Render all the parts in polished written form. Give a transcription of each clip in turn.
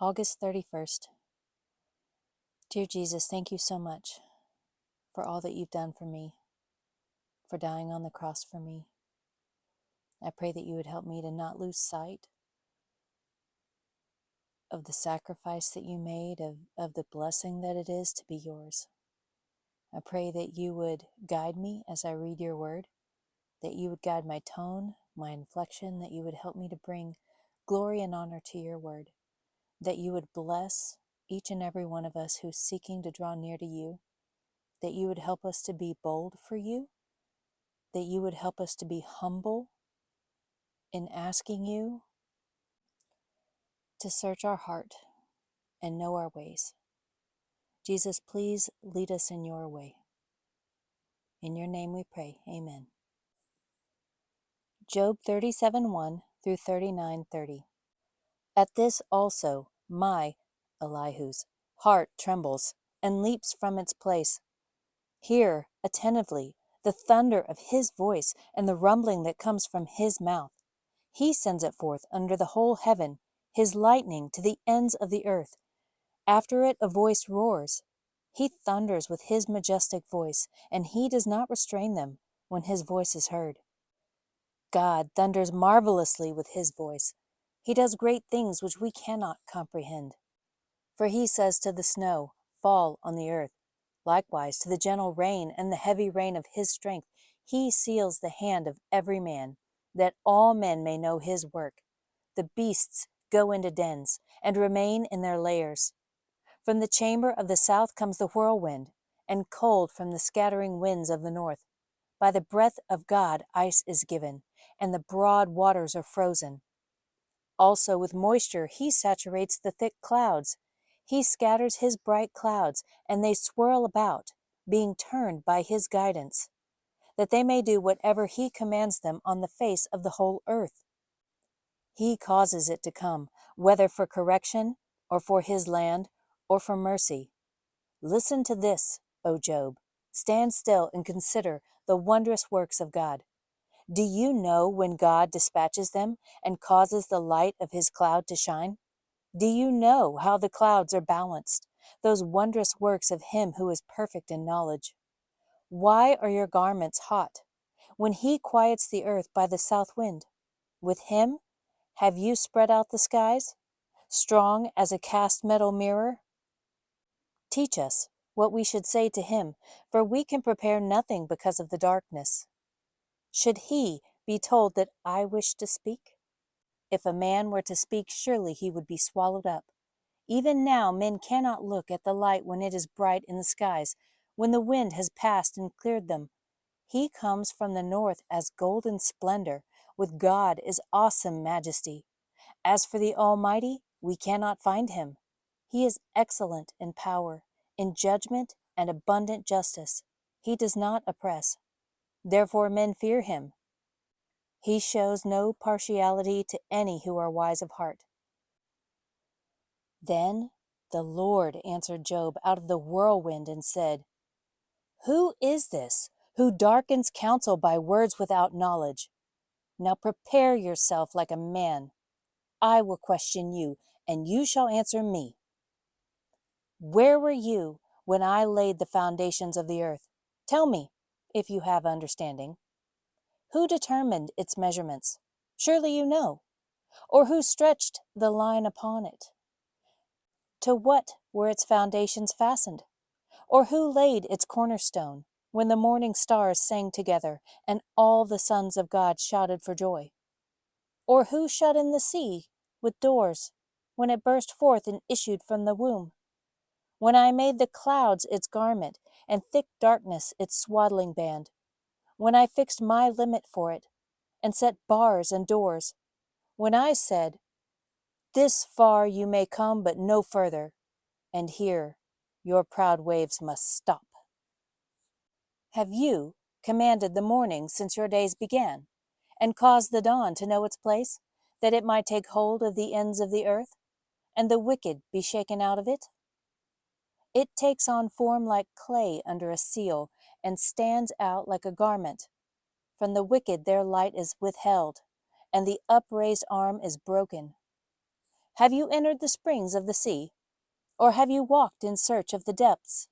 August 31st. Dear Jesus, thank you so much for all that you've done for me, for dying on the cross for me. I pray that you would help me to not lose sight of the sacrifice that you made, of the blessing that it is to be yours. I pray that you would guide me as I read your word, that you would guide my tone, my inflection, that you would help me to bring glory and honor to your word, that you would bless each and every one of us who's seeking to draw near to you, that you would help us to be bold for you, that you would help us to be humble in asking you to search our heart and know our ways. Jesus, please lead us in your way. In your name we pray, amen. Job 37:1 through 39:30. At this also my, Elihu's, heart trembles and leaps from its place. Hear attentively the thunder of his voice and the rumbling that comes from his mouth. He sends it forth under the whole heaven, his lightning to the ends of the earth. After it a voice roars. He thunders with his majestic voice, and he does not restrain them when his voice is heard. God thunders marvelously with his voice. He does great things which we cannot comprehend. For he says to the snow, fall on the earth. Likewise to the gentle rain and the heavy rain of his strength, he seals the hand of every man, that all men may know his work. The beasts go into dens, and remain in their lairs. From the chamber of the south comes the whirlwind, and cold from the scattering winds of the north. By the breath of God ice is given, and the broad waters are frozen. Also with moisture he saturates the thick clouds. He scatters his bright clouds, and they swirl about, being turned by his guidance, that they may do whatever he commands them on the face of the whole earth. He causes it to come, whether for correction, or for his land, or for mercy. Listen to this, O Job. Stand still and consider the wondrous works of God. Do you know when God dispatches them and causes the light of his cloud to shine? Do you know how the clouds are balanced, those wondrous works of him who is perfect in knowledge? Why are your garments hot, when he quiets the earth by the south wind? With him have you spread out the skies, strong as a cast metal mirror? Teach us what we should say to him, for we can prepare nothing because of the darkness. Should he be told that I wish to speak? If a man were to speak, surely he would be swallowed up. Even now men cannot look at the light when it is bright in the skies, when the wind has passed and cleared them. He comes from the north as golden splendor, with God is awesome majesty. As for the Almighty, we cannot find him. He is excellent in power, in judgment and abundant justice. He does not oppress. Therefore men fear him. He shows no partiality to any who are wise of heart. Then the Lord answered Job out of the whirlwind and said, Who is this who darkens counsel by words without knowledge? Now prepare yourself like a man. I will question you, and you shall answer me. Where were you when I laid the foundations of the earth? Tell me, if you have understanding. Who determined its measurements? Surely you know. Or who stretched the line upon it? To what were its foundations fastened? Or who laid its cornerstone, when the morning stars sang together, and all the sons of God shouted for joy? Or who shut in the sea with doors, when it burst forth and issued from the womb? When I made the clouds its garment, and thick darkness its swaddling band? When I fixed my limit for it, and set bars and doors? When I said, This far you may come, but no further, and here your proud waves must stop. Have you commanded the morning since your days began, and caused the dawn to know its place, that it might take hold of the ends of the earth, and the wicked be shaken out of it? It takes on form like clay under a seal, and stands out like a garment. From the wicked their light is withheld, and the upraised arm is broken. Have you entered the springs of the sea? Or have you walked in search of the depths?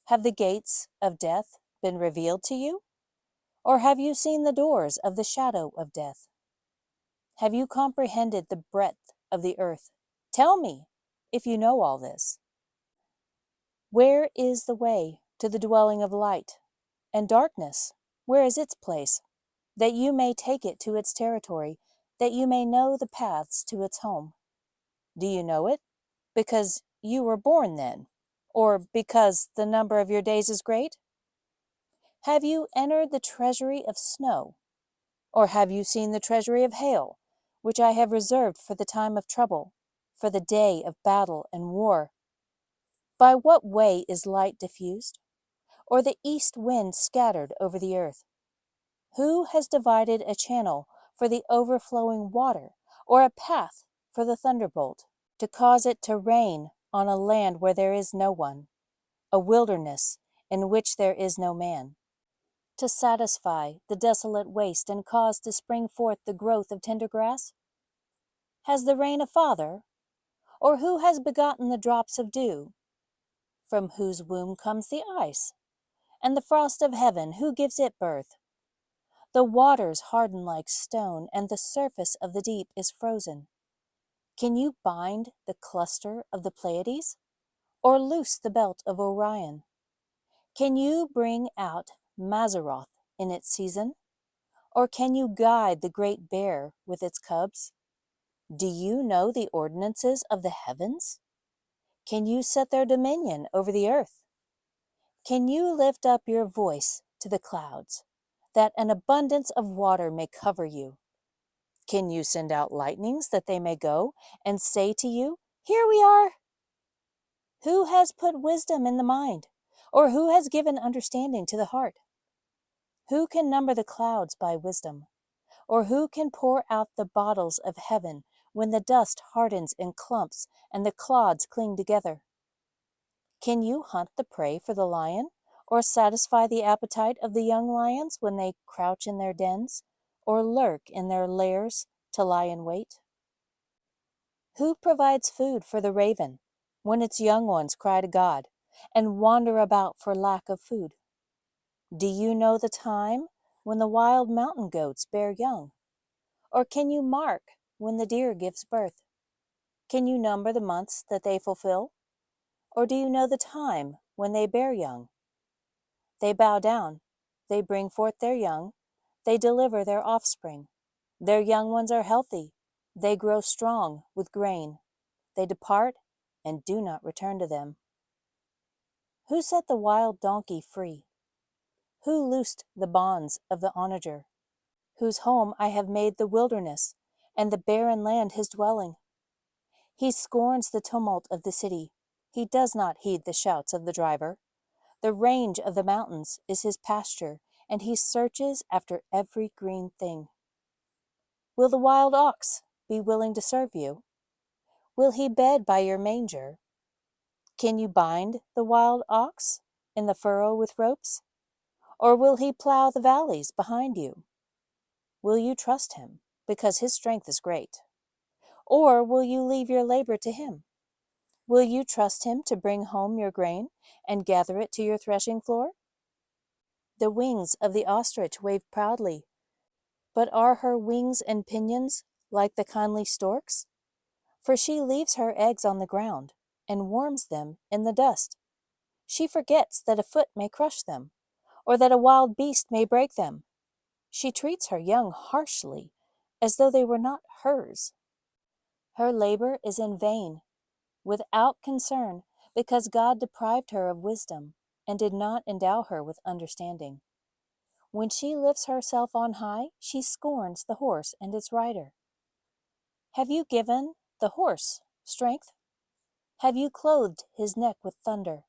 Have the gates of death been revealed to you? Or have you seen the doors of the shadow of death? Have you comprehended the breadth of the earth? Tell me, if you know all this. Where is the way to the dwelling of light? And darkness, where is its place? That you may take it to its territory, that you may know the paths to its home. Do you know it? Because you were born then? Or because the number of your days is great? Have you entered the treasury of snow? Or have you seen the treasury of hail, which I have reserved for the time of trouble, for the day of battle and war? By what way is light diffused, or the east wind scattered over the earth? Who has divided a channel for the overflowing water, or a path for the thunderbolt, to cause it to rain on a land where there is no one, a wilderness in which there is no man, to satisfy the desolate waste and cause to spring forth the growth of tender grass? Has the rain a father? Or who has begotten the drops of dew? From whose womb comes the ice? And the frost of heaven, who gives it birth? The waters harden like stone, and the surface of the deep is frozen. Can you bind the cluster of the Pleiades, or loose the belt of Orion? Can you bring out Mazzaroth in its season? Or can you guide the great bear with its cubs? Do you know the ordinances of the heavens? Can you set their dominion over the earth? Can you lift up your voice to the clouds, that an abundance of water may cover you? Can you send out lightnings that they may go and say to you, "Here we are"? Who has put wisdom in the mind, or who has given understanding to the heart? Who can number the clouds by wisdom, or who can pour out the bottles of heaven when the dust hardens in clumps and the clods cling together? Can you hunt the prey for the lion, or satisfy the appetite of the young lions when they crouch in their dens, or lurk in their lairs to lie in wait? Who provides food for the raven when its young ones cry to God and wander about for lack of food? Do you know the time when the wild mountain goats bear young? Or can you mark when the deer gives birth? Can you number the months that they fulfill? Or do you know the time when they bear young? They bow down, they bring forth their young, they deliver their offspring. Their young ones are healthy, they grow strong with grain. They depart and do not return to them. Who set the wild donkey free? Who loosed the bonds of the onager? Whose home I have made the wilderness, and the barren land his dwelling. He scorns the tumult of the city. He does not heed the shouts of the driver. The range of the mountains is his pasture, and he searches after every green thing. Will the wild ox be willing to serve you? Will he bed by your manger? Can you bind the wild ox in the furrow with ropes? Or will he plow the valleys behind you? Will you trust him, because his strength is great? Or will you leave your labor to him? Will you trust him to bring home your grain and gather it to your threshing floor? The wings of the ostrich wave proudly, but are her wings and pinions like the kindly stork's? For she leaves her eggs on the ground and warms them in the dust. She forgets that a foot may crush them, or that a wild beast may break them. She treats her young harshly, as though they were not hers. Her labor is in vain, without concern, because God deprived her of wisdom and did not endow her with understanding. When she lifts herself on high, she scorns the horse and its rider. Have you given the horse strength? Have you clothed his neck with thunder?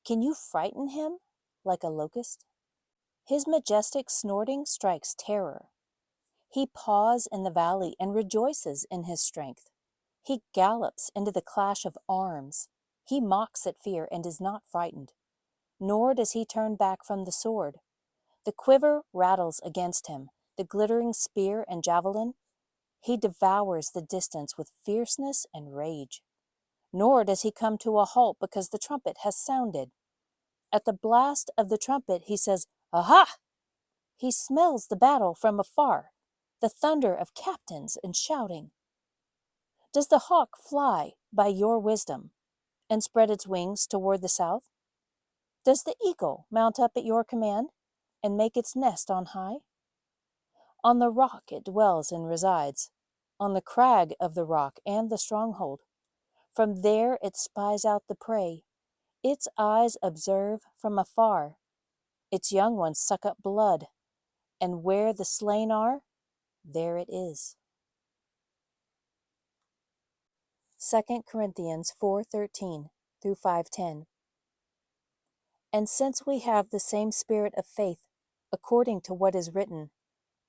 Can you frighten him like a locust? His majestic snorting strikes terror. He paws in the valley and rejoices in his strength. He gallops into the clash of arms. He mocks at fear and is not frightened, nor does he turn back from the sword. The quiver rattles against him, the glittering spear and javelin. He devours the distance with fierceness and rage. Nor does he come to a halt because the trumpet has sounded. At the blast of the trumpet, he says, "Aha!" He smells the battle from afar, the thunder of captains and shouting. Does the hawk fly by your wisdom and spread its wings toward the south? Does the eagle mount up at your command and make its nest on high? On the rock it dwells and resides, on the crag of the rock and the stronghold. From there it spies out the prey. Its eyes observe from afar. Its young ones suck up blood, and where the slain are, there it is. 2 Corinthians 4:13 through 5:10. And since we have the same spirit of faith, according to what is written,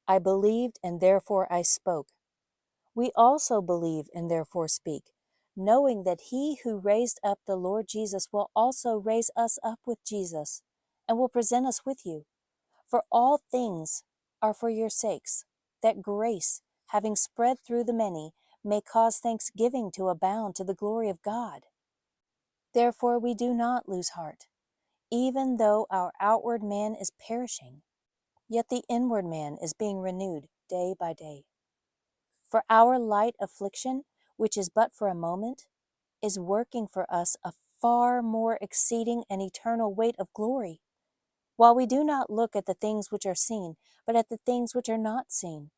I believed and therefore I spoke. We also believe and therefore speak, knowing that he who raised up the Lord Jesus will also raise us up with Jesus, and will present us with you. For all things are for your sakes, that grace, having spread through the many, may cause thanksgiving to abound to the glory of God. Therefore we do not lose heart, even though our outward man is perishing, yet the inward man is being renewed day by day. For our light affliction, which is but for a moment, is working for us a far more exceeding and eternal weight of glory, while we do not look at the things which are seen, but at the things which are not seen.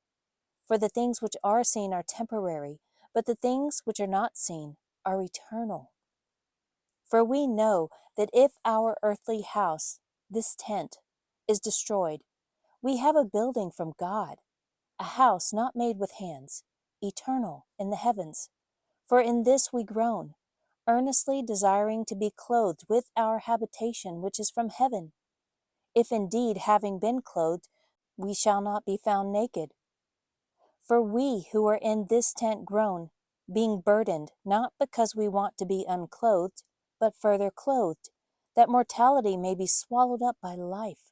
For the things which are seen are temporary, but the things which are not seen are eternal. For we know that if our earthly house, this tent, is destroyed, we have a building from God, a house not made with hands, eternal in the heavens. For in this we groan, earnestly desiring to be clothed with our habitation which is from heaven. If indeed, having been clothed, we shall not be found naked. For we who are in this tent groan, being burdened, not because we want to be unclothed, but further clothed, that mortality may be swallowed up by life.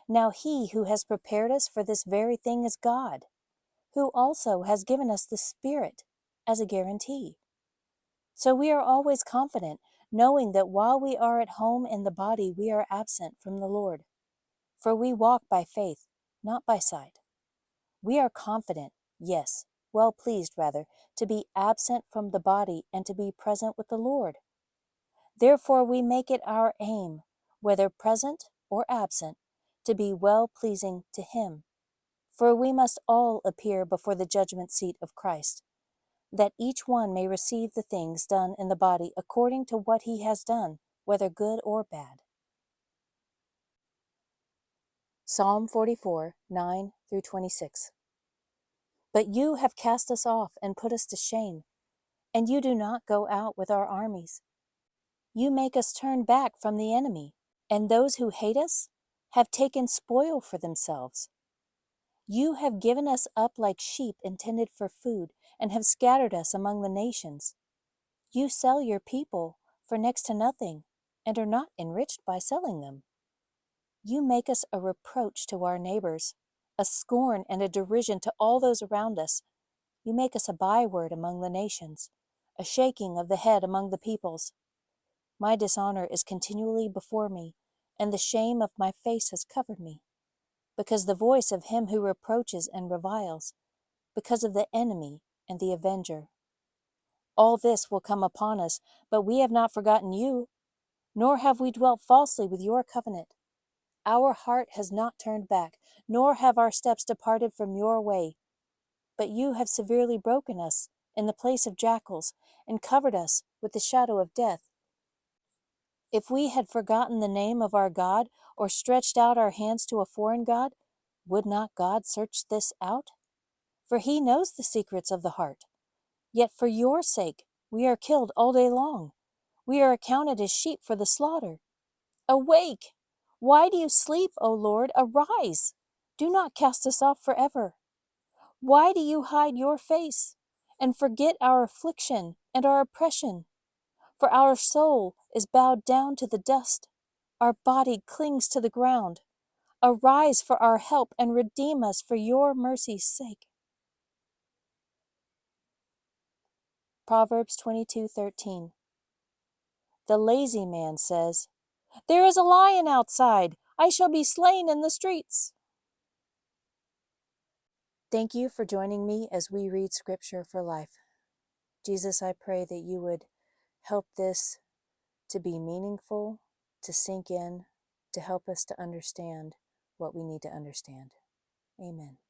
Now he who has prepared us for this very thing is God, who also has given us the Spirit as a guarantee. So we are always confident, knowing that while we are at home in the body, we are absent from the Lord. For we walk by faith, not by sight. We are confident, yes, well pleased rather, to be absent from the body and to be present with the Lord. Therefore we make it our aim, whether present or absent, to be well pleasing to Him. For we must all appear before the judgment seat of Christ, that each one may receive the things done in the body according to what he has done, whether good or bad. Psalm 44, 9 through 26. But you have cast us off and put us to shame, and you do not go out with our armies. You make us turn back from the enemy, and those who hate us have taken spoil for themselves. You have given us up like sheep intended for food, and have scattered us among the nations. You sell your people for next to nothing, and are not enriched by selling them. You make us a reproach to our neighbors, a scorn and a derision to all those around us. You make us a byword among the nations, a shaking of the head among the peoples. My dishonor is continually before me, and the shame of my face has covered me, because the voice of him who reproaches and reviles, because of the enemy and the avenger. All this will come upon us, but we have not forgotten you, nor have we dwelt falsely with your covenant. Our heart has not turned back, nor have our steps departed from your way. But you have severely broken us in the place of jackals, and covered us with the shadow of death. If we had forgotten the name of our God, or stretched out our hands to a foreign God, would not God search this out? For he knows the secrets of the heart. Yet for your sake we are killed all day long. We are accounted as sheep for the slaughter. Awake! Why do you sleep, O Lord? Arise! Do not cast us off forever. Why do you hide your face and forget our affliction and our oppression? For our soul is bowed down to the dust. Our body clings to the ground. Arise for our help and redeem us for your mercy's sake. Proverbs 22:13. The lazy man says, "There is a lion outside. I shall be slain in the streets." Thank you for joining me as we read Scripture for life. Jesus, I pray that you would help this to be meaningful, to sink in, to help us to understand what we need to understand. Amen.